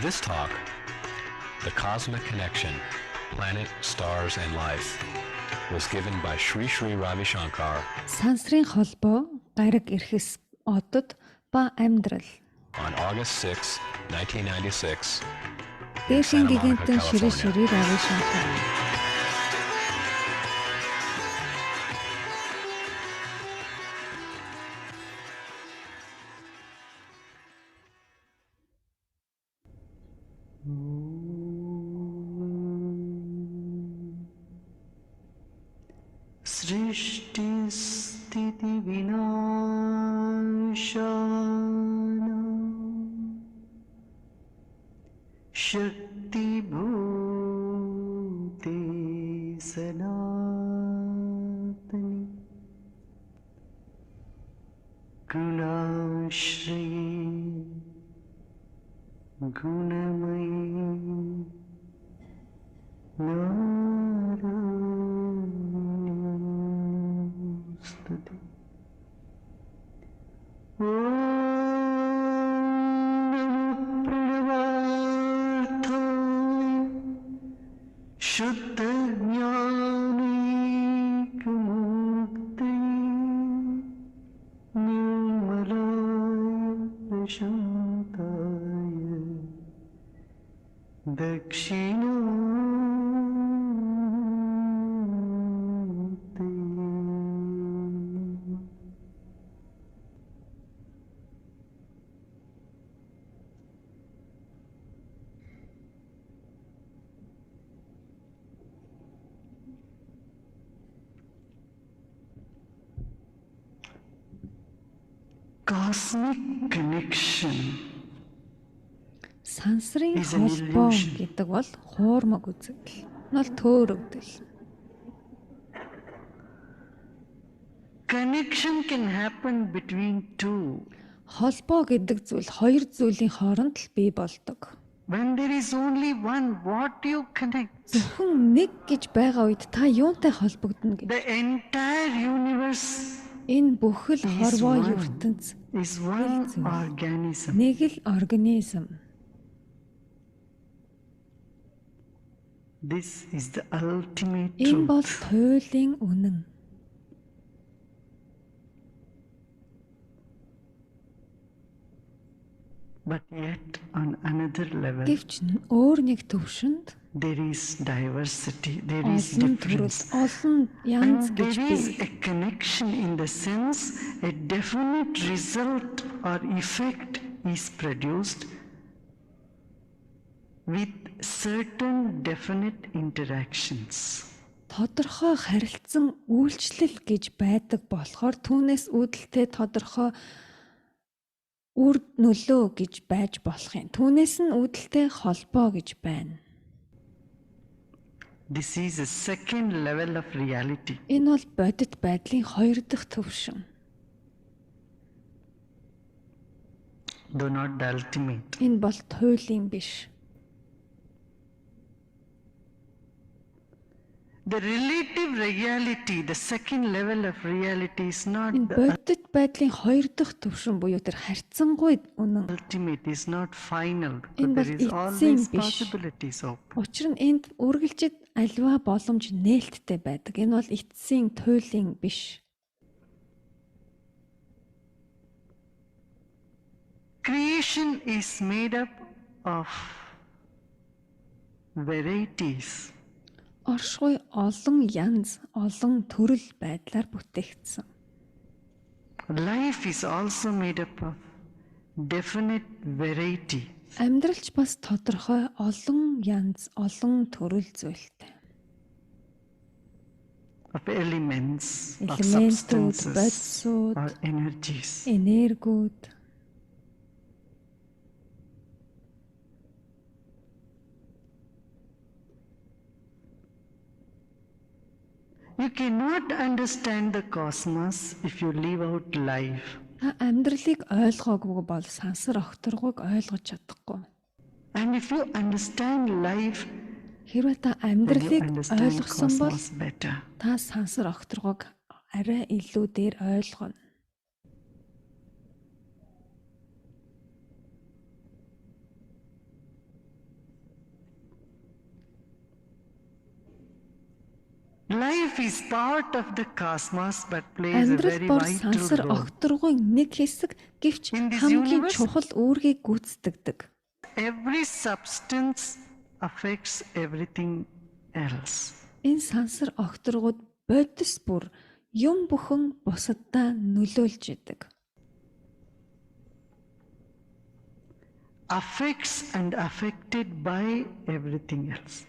This talk, The Cosmic Connection, Planet, Stars and Life, was given by Sri Sri Ravi Shankar. Сансрын холбоо, гариг эрхэс одод ба амьдрал. On August 6, 1996. Дээшин гигантын Шри Шри Рави Shankar. सृष्टि स्थिति विनाशानां शक्ति भूते सनातनी करुणाश्रये गुणमयी स्तुति प्रणवार्थाय शुद्ध ज्ञानैकमूर्तये निर्मलाय प्रशान्ताय दक्षिणा Cosmic connection. Сансрын холбоо гэдэг бол хуурмаг үзэгдэл. Нол төөрөгдөл. Connection can happen between two. Холбоо гэдэг зүйл хоёр зүйлийн хооронд л бий болдог. When there is only one, what do you connect? Зөвхөн нэг гэж байгаа үед та юунтай холбогдно гэж. The entire universe Энэ бүхэл хорвоо ертөнц is one organism. нэг л организм. This is the ultimate Энэ бол truth. туйлын үнэн. But yet on another level, Гэвч өөр нэг төвшөнд there is diversity, there is олон төрөл, difference. олон янз And гэж there is бий. a connection in the sense a definite result or effect is produced with certain definite interactions. Тодорхой харилцан үйлчлэл гэж байдаг болохоор түүнээс үүдэлтэй тодорхой үр нөлөө гэж байж болох юм. Түүнээс нь үүдэлтэй холбоо гэж байна. This is a second level of reality. Энэ бол бодит байдлын хоёр дахь төвшин. Though not the ultimate. Энэ бол туйлын биш. The relative reality, the second level of reality is not Энэ the бодит байдлын хоёр дахь төвшин буюу тэр харьцангуй үнэн. ultimate, is not final. Энэ But бол there is эцсийн always биш. possibilities open. Учир нь энд үргэлжид аливаа боломж нээлттэй байдаг. Энэ бол эцсийн туйлын биш. Creation is made up of varieties. Оршихуй олон янз, олон төрөл байдлаар бүтээгдсэн. Life is also made up of definite variety. Амьдралч бас тодорхой олон янз, олон төрөл зүйлтэй. Of elements, of Элементүүд, substances, бодисууд, or energies. энергүүд. You cannot understand the cosmos if you leave out life. Та амьдралыг ойлгоогүй бол сансар огторгуйг ойлгож чадахгүй. And if you understand life, Хэрвээ та then you амьдралыг understand ойлгосон бол cosmos better. та сансар огторгуйг арай илүү дээр ойлгоно. Life is part of the cosmos but plays a Амьдрал very бор vital сансар role. огторгуйн нэг хэсэг гэвч In this хамгийн universe- чухал үүргийг гүйцэтгэдэг. Every substance affects everything else. Энэ сансар огторгууд бодис бүр юм бүхэн бусаддаа нөлөөлж идэг. Affects and affected by everything else.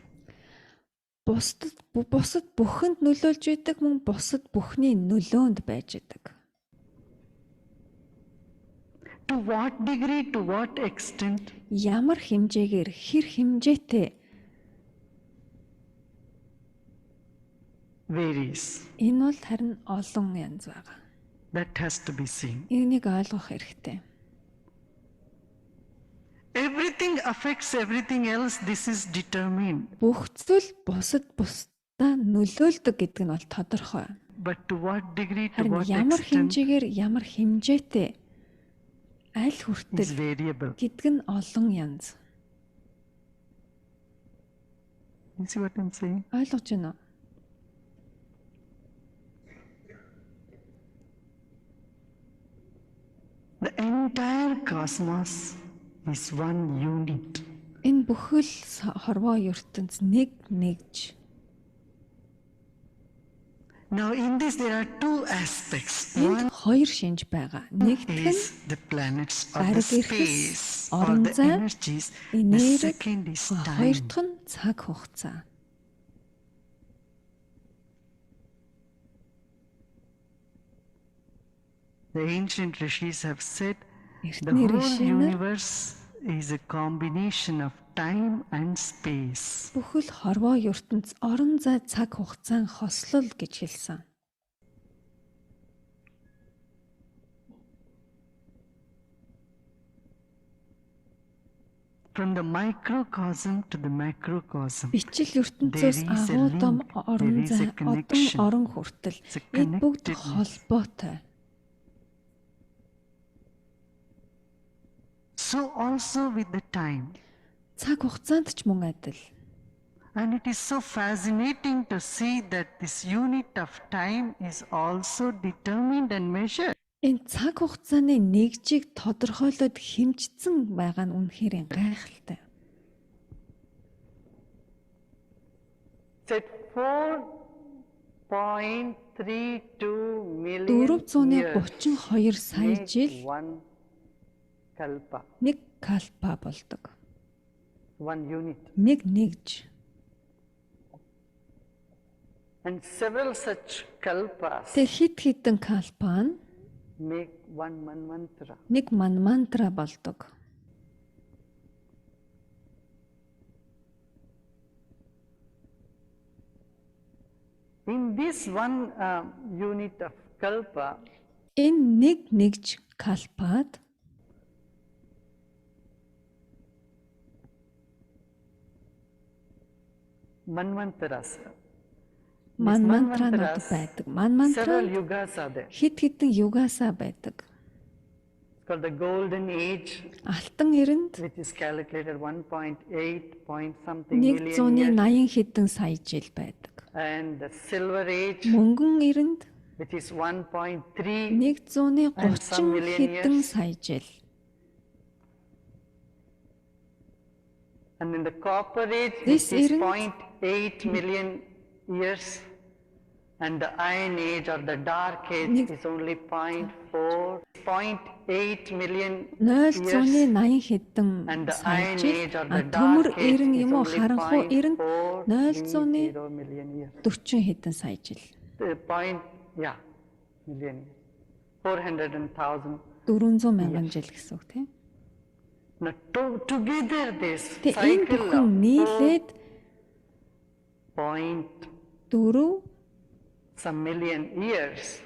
Бусад бүхэнд нөлөөлж идэг мөн бусад бүхний нөлөөнд байж идэг. To what degree, to what extent? Ямар хэмжээгээр хэр хэмжээтэй Varies. энэ бол харин олон янз байгаа. That has to be seen. Энийг ойлгох хэрэгтэй. Everything affects everything else. This is determined. Бүх зүйл бусдаа нөлөөлдөг гэдэг нь бол тодорхой. But to what degree, to Харин what ямар extent хэмжээгээр ямар хэмжээтэй аль is хүртэл variable. гэдэг нь олон янз. You see what I'm saying? Ойлгож байна уу? The entire cosmos is one unit. Энэ бүхэл хорвоо ертөнц нэгж. Now in this there are two aspects. Энд One хоёр шинж байгаа. Нэгдүгээр нь is the planets or the гариг ирхэс, space or орон the зай, energies. The энерги, second is хоёр time. дахь нь цаг хугацаа. The ancient rishis have said the Эртний whole ришинер universe is a combination of time and space. бүхэл хорвоо ертөнц орон зай цаг хугацаан хослол гэж хэлсэн. From the microcosm to the macrocosm. Бичил ертөнцөөс There is a агуу дом link, орон there is a зай, одон connection. орон хүртэл It's a эд бүгд connectedness. холбоотой. So also with the time. Цаг хугацаанд ч мөн адил. And it is so fascinating to see that this unit of time is also determined and measured. Энэ цаг хугацааны нэгжийг тодорхойлоод хэмжсэн байгаа нь үнэхээр гайхалтай. Said 4.32 million 432 сая жил one kalpa, нэг калпа болдог. one unit. Нэг нэгж. And several such kalpas Тэр хит хитэн калпа нь make one mantra. нэг мантра болдог. In this one unit of kalpa, Энэ нэг нэгж калпад manvantras. мантранууд байдаг. Several Мантранд yugas are there. хит хитэн югасаа байдаг. It's called the golden age, Алтан эрэнд which is calculated 1.8 point something million years. 180 хэдэн сая жил байдаг. And the silver age, Мөнгөн эрэнд which is 1.3. 130 хэдэн years. сая жил. And in the copper age, This which is isn't- 0.8 million years. And the iron age or the dark age Нэг- is only 0.8 million 0.80 хэдэн And the сая iron жил. age or the Төмөр dark age эрен is юм уу only харанхуй эрен 0.430 million years. 0.40 хэдэн сая жил. The point, yeah, million years. 400,000. 400 мянган жил гэсэн үг тийм. Now, together this Тэгээ энэ cycle бүхэн of нийлээд 4 some million years,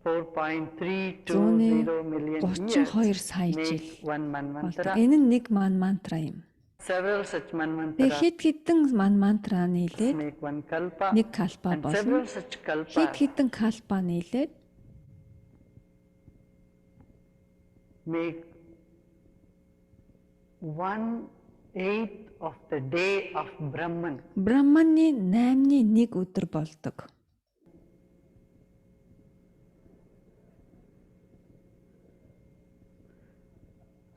4.320 million 32 years, сая жил make one болдог. manvantara. Энэ нь нэг мантра юм. Several such Тэгээ manvantaras хит хитэн мантра нийлээд make one kalpa. нэг калпа And болно. several such Хит kalpas хитэн калпа нийлээд make 1/8 of the day of Brahman. Брахманы 8-ны 1 өдөр болдог.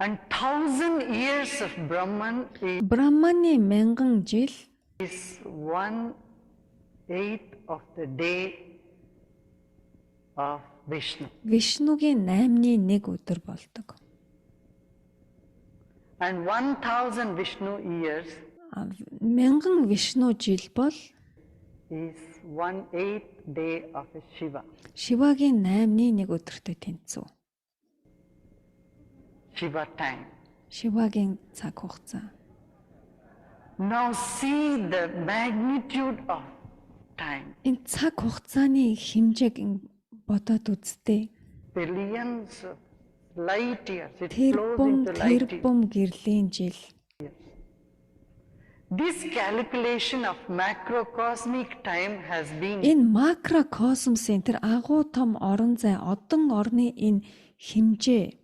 And 1,000 years of Brahman Брахманы 1000 жил is 1/8 of the day of Vishnu. Вишнугийн 8-ны 1 өдөр болдог. And 1,000 Vishnu years 1000 Вишну жил бол is 1/8 day of a Shiva. Шивагийн 8-ны 1 өдөртөө тэнцүү. Shiva time. Шивагийн цаг хугацаа. Now see the magnitude of time. Энэ цаг хугацааны хэмжээг бодоод үзтээ. Billions of light years. It flows into light years. Тэрбум гэрлийн жил. This calculation of macrocosmic time has been Энэ макрокосмосын тэр агуу том орон зай одон орны энэ хэмжээ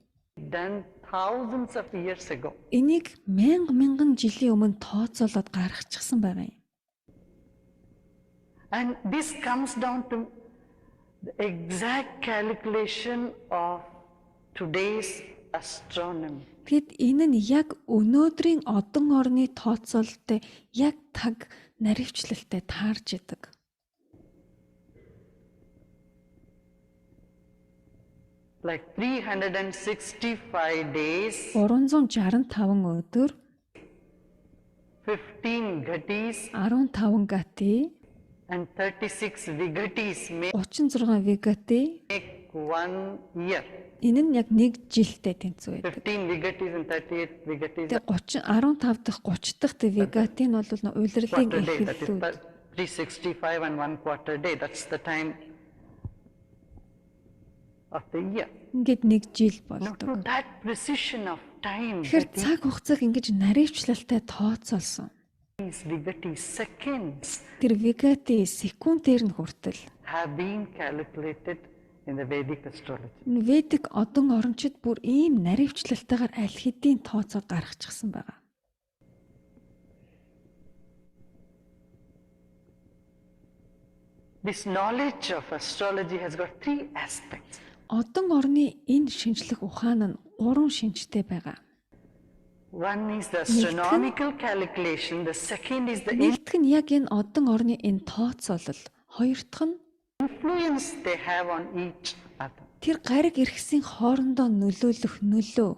done thousands of years ago. энийг мянган жилийн өмнө тооцоолоод гаргачихсан байгаа юм. And this comes down to the exact calculation of today's astronomy. Тэгэд энэ нь яг өнөөдрийн одон орны тооцоололтой яг таг наривчлалтай таарж идэг. Like 365 days, 365 өдөр, 15 ghatis 15 гати, and 36 vigatis 36 вигати make 1 year. энэ нь яг нэг жилдээ тэнцүү байдаг. 15 vigatis and 38 vigatis Тэгээ 15 дахь 30 дахь вигати нь бол улирлын quarter day. That is эхлэлүүд. 365 and 1/4 day. That's the time of the year. Ингээд нэг жил Now болдог. to that precision of time, Тэгэхээр that цаг хугацааг ингэж наривчлалтай тооцоолсон. these vigatis seconds Тэр вигати секундээр нь хүртэл have been calculated in the Vedic astrology. Ведик одон орончид бүр ийм наривчлалтайгаар аль хэдийн тооцоо гаргачихсан байгаа. This knowledge of astrology has got 3 aspects. Одон орны энэ шинжлэх ухаан нь 3 шинжтэй байгаа. One is the astronomical calculation, the second is the Нэгдүгээр нь яг энэ одон орны энэ тооцоолол, хоёр дахь нь influence they have on each other. тэр гариг эрхсийн хоорондоо нөлөөлөх нөлөө.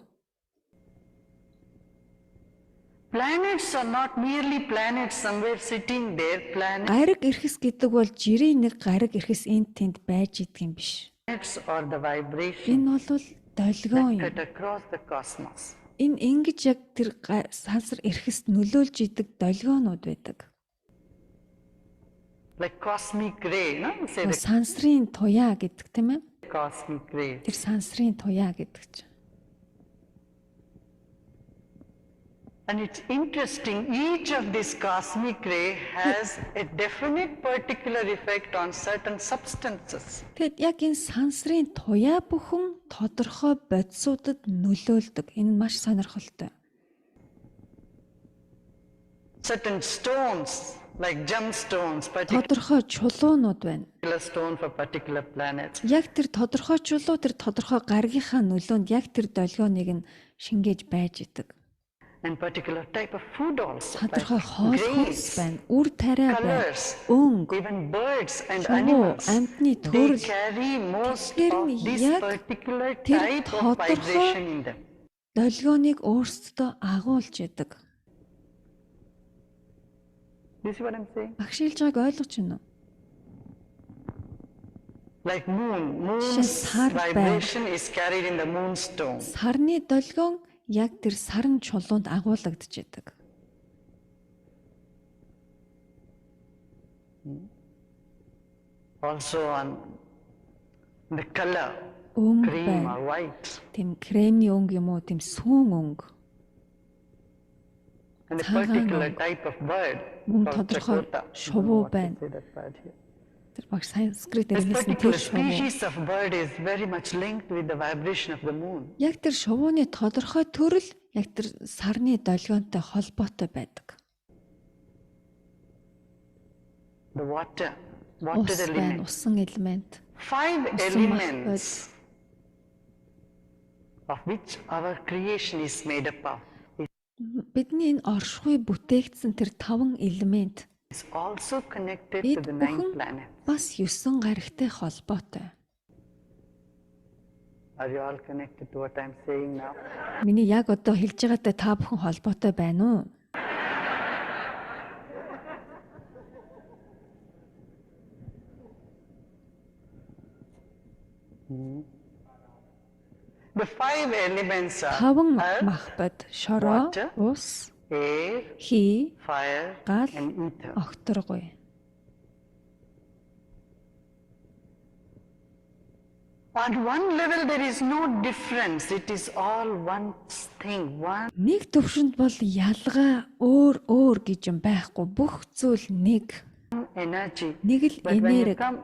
Planets are not merely planets somewhere sitting there. Гариг эрхс гэдэг бол жирийн нэг гариг эрхс энд тэнд байж идэг юм биш. Planets are the vibration Энэ бол долгион юм. that across the cosmos. Энэ ингэж яг тэр сансар эрхэст нөлөөлж идэг долгионууд байдаг. Like cosmic ray, no? Say the Сансрын туяа гэдэг тийм ээ. cosmic ray. Тэр сансрын туяа гэдэг чинь. And it's interesting, each of this cosmic ray has a definite particular effect on certain substances. Тэгэд яг энэ сансрын туяа бүхэн тодорхой бодисуудад нөлөөлдөг. Энэ нь маш сонирхолтой. Certain stones, like gemstones, particular Тодорхой чулуунууд байна. stone for particular planets. Яг тэр тодорхой чулуу тэр тодорхой гаргийнхаа нөлөөнд яг тэр долгионыг нь шингээж байж идэг. And particular type of food also, like Тодорхой хоол хүнс grains, байна, үр тариа байна, colors, өнгө, even birds and Шувуу, animals. амьтны They төрөл. carry most Тэгэхээр of нь this яг particular тэр type of тодорхой vibration in them. долгионыг өөрсдөө агуулж идэг. Do you see what I'm saying? Багшилж байгааг ойлгож байна уу? Like moon's сар байна. vibration is carried in the moonstone. Сарны долгион яг тэр сарн чулуунд агуулгадж идэг. Also on the color, Өнгө cream байна. or white. Тэм кремний өнгө юм уу, тэм сүүн өнгө. And a Цагаан particular өнгө. type of bird Мөн called тодорхой chakota. шувуу What to байна. say that bird here. Тэр баг санскрит This нэрнээс нь тэр particular шувуу. species of bird is very much linked with the vibration of the moon. Яг тэр шувууны тодорхой төрөл яг тэр сарны долгионтой холбоотой байдаг. The water Ус байна, element. усан элемент. 5 elements of which our creation is made up of Бидний энэ оршихуй бүтээгдсэн тэр 5 элемент is also connected to бид the 9 бүхэн planets. бас 9 гаригтай холбоотой. Are you all connected to what I'm saying now? Миний яг одоо хэлж байгаатай та бүхэн холбоотой байна уу? The 5 elements are 5 earth, махбод шороо, water, ус, air, хий, fire, гал, and ether. огторгуйн. On one level, there is no difference. It is all one thing, one Нэг төвшөнд бол ялгаа өөр гэж юм байхгүй. Бүх зүйл нэг. energy. Нэг л But when you энерги. come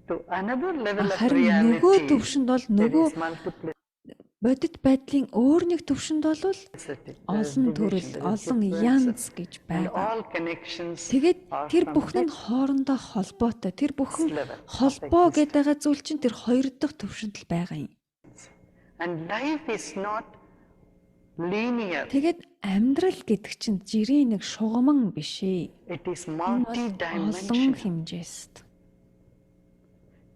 to another level of Харин нөгөө reality, төвшөнд бол there нөгөө is multiplicity. бодит байдлын өөр нэг төвшөнд бол There is олон division, төрөл, there is олон difference. янз гэж And байгаа. all connections Тэгээд are тэр from бүхэн нь this хоорондоо холбоотой. Тэр бүхэн level of холбоо existence. гэдэг байгаа зүйл чинь тэр хоёр дахь төвшөнд л байгаа юм. And life is not linear. Тэгээд амьдрал гэдэг чинь жирийн нэг шугаман биш ээ. It is Энэ бол олон multi-dimensional. хэмжээст.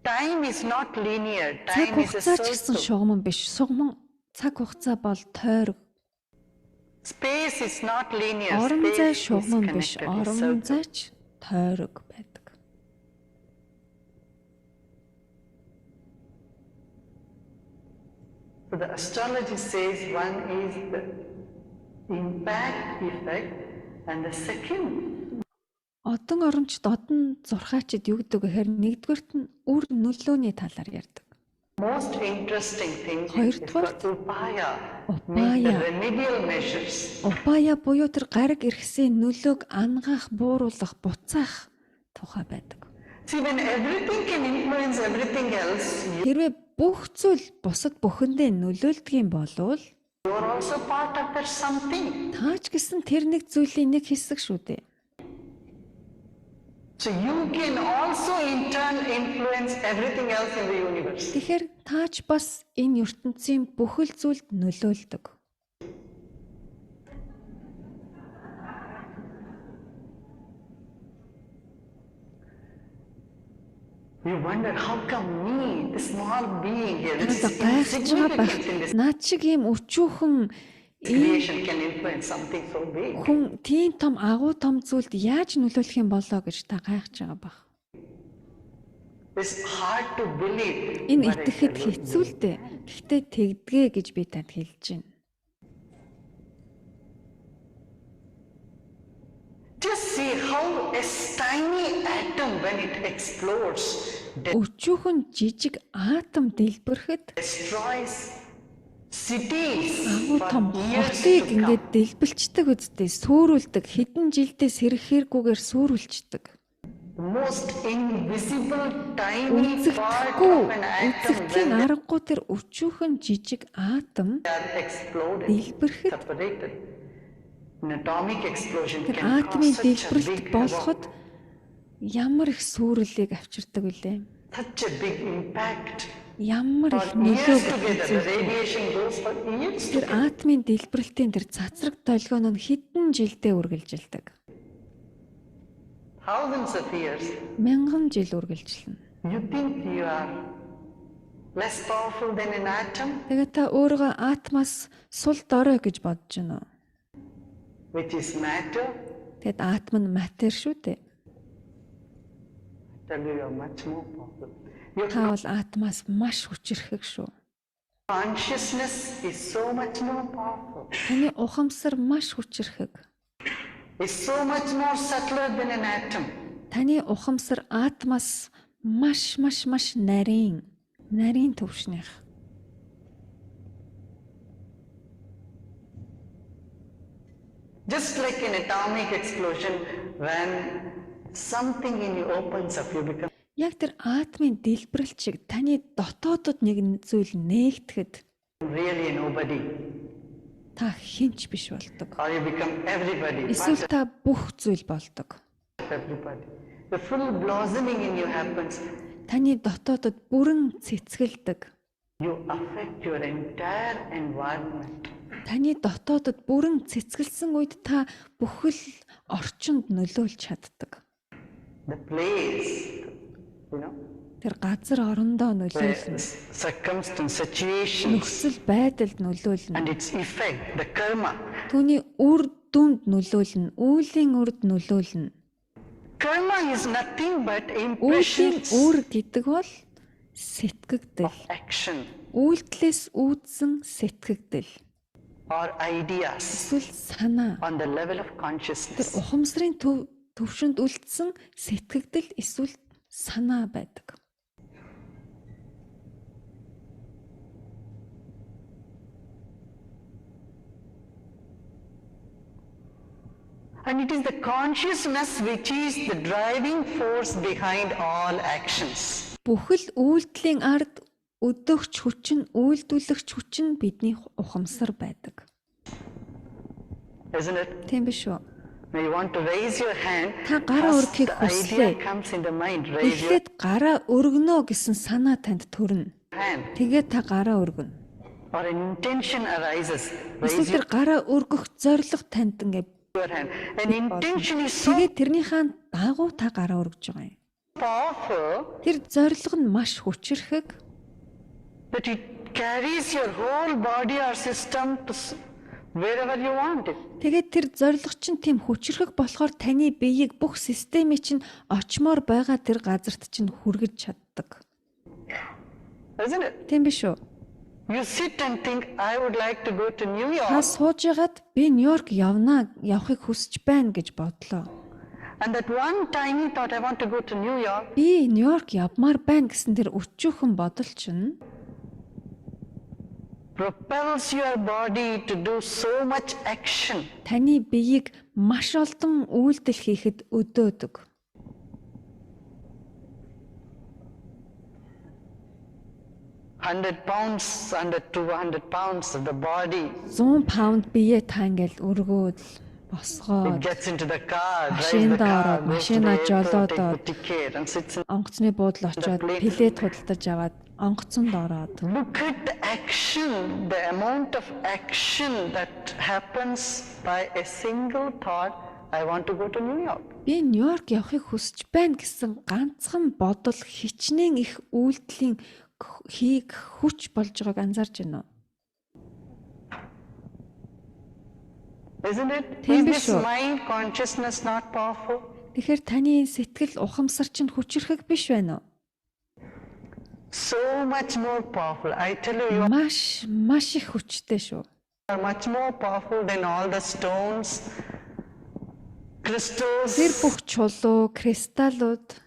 Time is not linear. Цаг Time is a хугацаа ч гэсэн circle. шугаман биш. Цаг хугацаа бол тойрог. Space is not linear. Орон зай Space is шугаман биш. connected with Орон circle. зай ч тойрог байдаг. So the astrology says one is the impact effect and the second Одон оромчд одон зурхаачд юу гэдэг вэ гэхээр нэгдүгээрт нь үр нөлөөний талаар ярьдаг. most interesting thing is Хоёрдугаарт called upaya. Upaya. Means the remedial measures. Упая буюу тэр гариг иргэсийн нөлөөг ангаах, бууруулах, буцаах тухай байдаг. See, when everything can influence everything else, Хэрвээ бүх зүйл бусад бүхэндээ нөлөөлдөг юм болвол you are also part of that something. таач гэсэн тэр нэг зүйлийн нэг хэсэг шүү дээ. So you can also in turn influence everything else in the universe. Тэгэхээр таач бас энэ ертөнцийн бүхэл зүйлд нөлөөлдөг. You wonder how come me, the small being here, this Танад is гайхаж байгаа байх. insignificant in this Наад шиг ийм өчүүхэн creation can influence something so big. хүн тийм том агуу том зүйлд яаж нөлөөлөх юм болоо гэж та гайхаж байгаа байх. It's hard to believe. Энэ but I итгэхэд tell you, хэцүү л дээ. Гэхдээ тэгдэгэ гэж би танд хэлж байна. Just see how a tiny atom when it explodes Өчүүхэн жижиг атом дэлбэрэхэд destroys cities агуу том for years хотыг to ингээд come. дэлбэлцдэг үсттэй сүрүүлдэг хэдэн жилдээ сэрэх хэрэггүйгээр сүрүүлчдэг. The most invisible tiny part Үзэгдэхгүй of an atom үзэгдэхийн when аргагүй тэр өчүүхэн жижиг атом they are exploded, дэлбэрэхэд separated. An atomic explosion тэр can атомын cause such a дэлбэрэлт big болоход havoc, ямар их сүрэлийг авчирдаг вүлээ. such a big impact. Ямар For их years нөлөө together, the үзүүлдэг. radiation goes for years Тэр together. атомын дэлбэрэлтийн тэр цацраг долгион нь хэдэн жилдээ үргэлжилдэг. Thousands of years. Мянган жил үргэлжилнэ. You think you are less powerful than an atom, Тэгээ та өөрийгөө атомоос сул дорой гэж бодож байна уу? which is matter? Тэгэд атом нь матер шүү дээ. I tell you, you are much more powerful. Your Та бол атомоос маш хүчирхэг шүү. consciousness is so much more powerful. Таны ухамсар маш хүчирхэг. It's so much more subtler than an atom. Таны ухамсар атомоос маш нарийн төвшнийх. Just like an atomic explosion, when something in you opens up, you become Яг тэр атмын дэлбэрэлт шиг таны дотоодод нэг зүйл нээгдэхэд really nobody, та хинч биш болдог. or you become everybody, Эсвэл та бүх зүйл болдог. everybody. The full blossoming in you happens. Таны дотоодод бүрэн цэцгэлдэг. You affect your entire environment. Таны дотоодод бүрэн цэцгэлсэн үед та бүхэл орчинд нөлөөлж чаддаг. The place, you know, Тэр газар орондоо the нөлөөлнө. circumstance, situations, Нөхцөл байдалд нөлөөлнө. and its effect, the karma. Түүний үр дүнд нөлөөлнө. Үүлийн үрд нөлөөлнө. Karma is nothing but Үүлийн impressions үр гэдэг бол сэтгэгдэл. of action Үйлдэлээс үүдсэн сэтгэгдэл. or ideas Эсвэл санаа. on the level of Тэр consciousness. ухамсарын төвшөнд үлдсэн сэтгэгдэл эсвэл санаа байдаг. And it is the consciousness which is the driving force behind all actions. Бүхэл үйлдэлийн ард өдөгч хүч нь үйлдвэрлэгч хүч нь бидний ухамсар байдаг. Isn't it? Тийм биш үү? When you want to raise your hand, Та гараа first өргөхийг the idea хүслээ. comes in the mind, raise your Эхлээд гараа өргөнө гэсэн санаа танд төрнө. hand. Тэгээд та гараа өргөнө. Or an intention arises, Эсвэл raise тэр гараа өргөх зорилго танд ингээ your hand. An intention is so тэгээд тэрнийхээ дагуу та гараа өргөж байгаа юм. powerful Тэр зорилго нь маш хүчирхэг. that it carries your whole body or system to wherever you want it. Тэгээд тэр зорилго чинь тийм хүчирхэг болохоор таны биеийг бүх системийг чинь очмоор байгаа тэр газарт чинь хүргэж чаддаг. Isn't it? Тийм биш үү? You sit and think, I would like to go to New Та York. сууж ягаад би Нью-Йорк явахыг хүсэж байна гэж бодлоо. And that one tiny thought, I want to go to New York, Би Нью-Йорк явмаар байна гэсэн тэр өчүүхэн бодол чинь propels your body to do so much action. таны биеийг маш олон үйлдэл хийхэд өдөөдөг. 100 pounds, under 200 pounds of the body. 100 паунд биеэ та ингээл өргөөд It босгоод gets into the car, drives Машинд the car, ороод, goes to машинаа the airport, жолоодоод. takes the ticket and sits in. онгоцны буудлын очоод плед худалдаж аваад онгоцонд ороод Look at the action, the amount of action that happens by a single thought, I want to go to New York. би Нью-Йорк явахыг хүсэж байна гэсэн ганцхан бодол хичнээн их үйлдэлийн хийх хүч болж байгааг анзаарч байна уу? Isn't it? Тийм Is биш this үү? mind consciousness not powerful? Тэгэхээр таны сэтгэл ухамсар чинь хүчрэхэг биш байна уу? So much more powerful. I tell you, you Маш их хүчтэй шүү. are much more powerful than all the stones, crystals, Тэр бүх чулуу, кристаллууд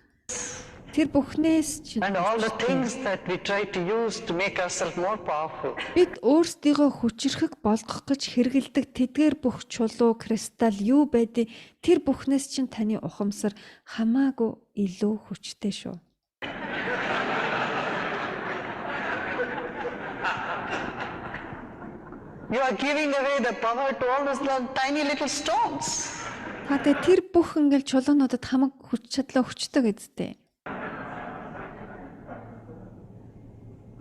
тэр бүхнээс чинь and all the things that we try to use to make ourselves more powerful. бид өөрсдийгөө хүчрэхэг болгох гэж хэрэгэлдэг тэдгээр бүх чулуу, кристалл юу байдгийг тэр бүхнээс чинь таны ухамсар хамаагүй илүү хүчтэй шүү. You are giving away the power to all those tiny little stones. Та тэр бүх ингээл чулуунуудад хамаг хүч чадлаа хүчтэй гэдтэй.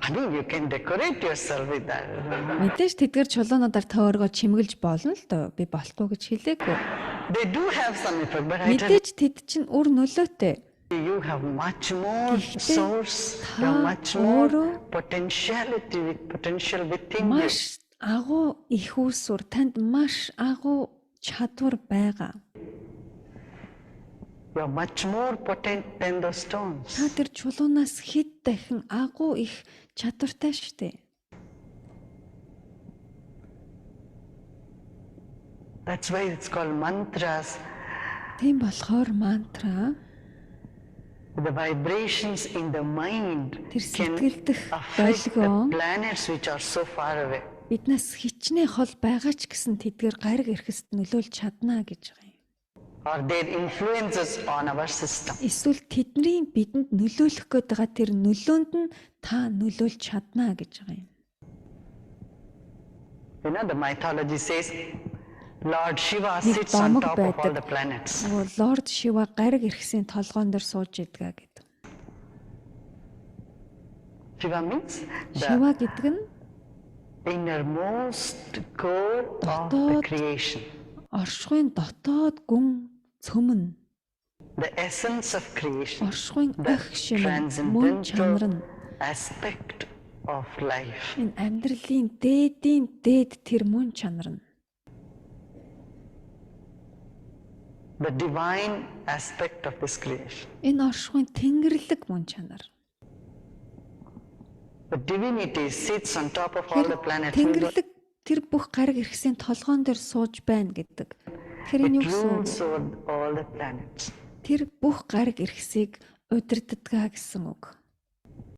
I mean, you can decorate yourself with that. Мэдээж тэдгээр чулуунуудаар та өөрийгөө чимэглэж болно л доо. Би болохгүй гэж хэлээгүй. They do have some effect, but I tell Мэдээж тэд чинь үр нөлөөтэй. you, you have much more Гэхдээ source, you have much та more өөрөө potential within you. Маш агуу их үүсвэр, танд маш агуу чадвар байгаа. You are much more potent than those stones. Та тэр чулуунаас хэд дахин агуу их чадвартай штэ. That's why it's called mantras. Тийм болохоор мантра The vibrations in the mind тэр can сэтгэл дэх affect the болгоон planets which are so far away. биднээс хичнээн хол байгаа ч гэсэн тэдгээр гариг эрхэст нөлөөлж чадна гэж байгаа юм. or their influences on our system. Эсвэл тэдний бидэнд нөлөөлөх гээд байгаа тэр нөлөөнд нь та нөлөөлж чадна гэж байгаа юм. You know, the mythology says Lord Shiva Нэг sits on домог top of all байдаг. the planets. Лорд Шива гариг иргэсийн толгоон дээр сууж идгээ гэдэг. Shiva means the Шива гэдэг нь innermost core of the Дотоод. creation, оршихуйн дотоод гүн цөмөн, the essence of creation, оршихуйн the өх шимэн, мөн чанар нь transcendental aspect of life. энэ амьдралын дээдийн дээд тэр мөн чанар нь. The divine aspect of this creation. Энэ оршихуйн тэнгэрлэг мөн чанар. The divinity sits on top of all the planets. Тэнгэрлэг тэр бүх гариг иргэсийн толгоон дээр сууж байна гэдэг. Тэгэхээр энэ юу It гэсэн үг? rules over all the planets. Тэр бүх гариг иргэсийг удирддгаа гэсэн үг.